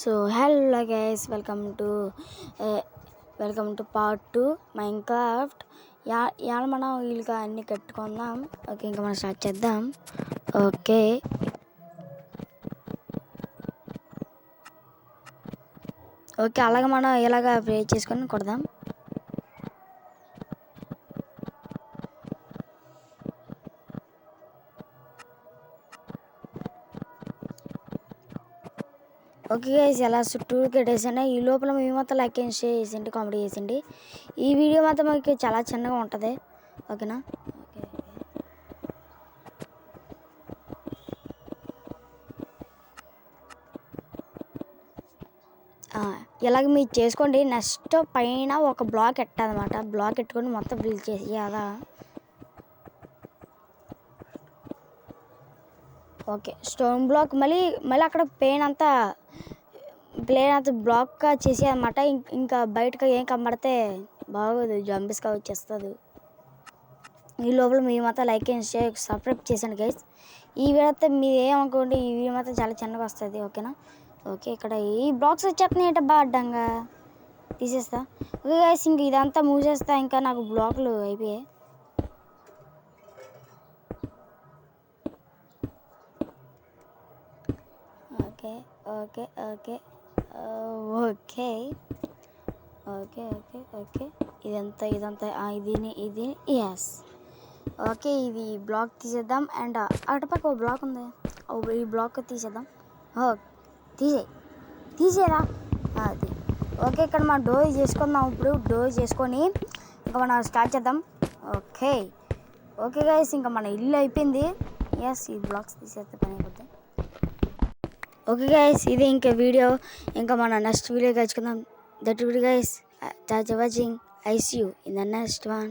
So hello guys, welcome to part 2 Minecraft. ఇవాళ మనం వీళ్ళకి అన్నీ కట్టుకుందాం. ఓకే, ఇంకా మనం స్టార్ట్ చేద్దాం. ఓకే ఓకే అలాగే మనం ఇలాగ ప్రే చేసుకొని కొడదాం. ఓకే గైస్, ఎలా చుట్టూ కట్టేసాను. ఈ లోపల మీ మొత్తం లైక్ అండ్ షేర్ చేసిండి, కామెడీ చేసిండి. ఈ వీడియో మాత్రం మీకు చాలా చిన్నగా ఉంటుంది. ఓకేనా? ఇలాగ మీరు చేసుకోండి. నెక్స్ట్ పైన ఒక బ్లాక్ ఎట్టాలన్నమాట. బ్లాక్ ఎట్టుకొని మొత్తం బిల్డ్ చేసి అలా. ఓకే, స్టోన్ బ్లాక్ మళ్ళీ అక్కడ ప్లేన్ అంతా బ్లాక్గా చేసి అన్నమాట. ఇంకా బయటకు ఏం కనబడితే బాగోదు, జంబీస్గా వచ్చేస్తుంది. ఈ లోపల మీ మాత్రం లైక్ అండ్ షేర్ సబ్స్క్రైబ్ చేశాను గైస్. ఈ వీడియో అయితే మీరు ఏమనుకోండి, ఈ వీడియో మాత్రం చాలా చిన్నగా వస్తుంది. ఓకేనా? ఓకే, ఇక్కడ ఈ బ్లాక్స్ వచ్చేస్తున్నాయి అంటే బాగా అడ్డంగా తీసేస్తా. ఓకే గైస్, ఇంక ఇదంతా మూసేస్తా. ఇంకా నాకు బ్లాక్లు అయిపోయాయి. Okay okay okay okay okay okay okay ఇదంతా ఇది ఎస్. ఓకే, ఇది బ్లాక్ తీసేద్దాం. అండ్ అటుపక్క ఒక బ్లాక్ ఉంది, ఈ బ్లాక్ తీసేద్దాం. తీసేరా అది. ఓకే, ఇక్కడ మనం డోర్ చేసుకుందాం. ఇప్పుడు డోర్ చేసుకొని ఇంకా మనం స్టార్ట్ చేద్దాం. ఓకే ఓకే గైస్, ఇంకా మన ఇల్లు అయిపోయింది. ఎస్, ఈ బ్లాక్స్ తీసేస్తే పని అయిపోద్ది. ఓకే గైస్, ఇది ఇంకా వీడియో. ఇంకా మన నెక్స్ట్ వీడియో కలుసుకుందాం. That video guys, thanks for watching. I see you in the next one.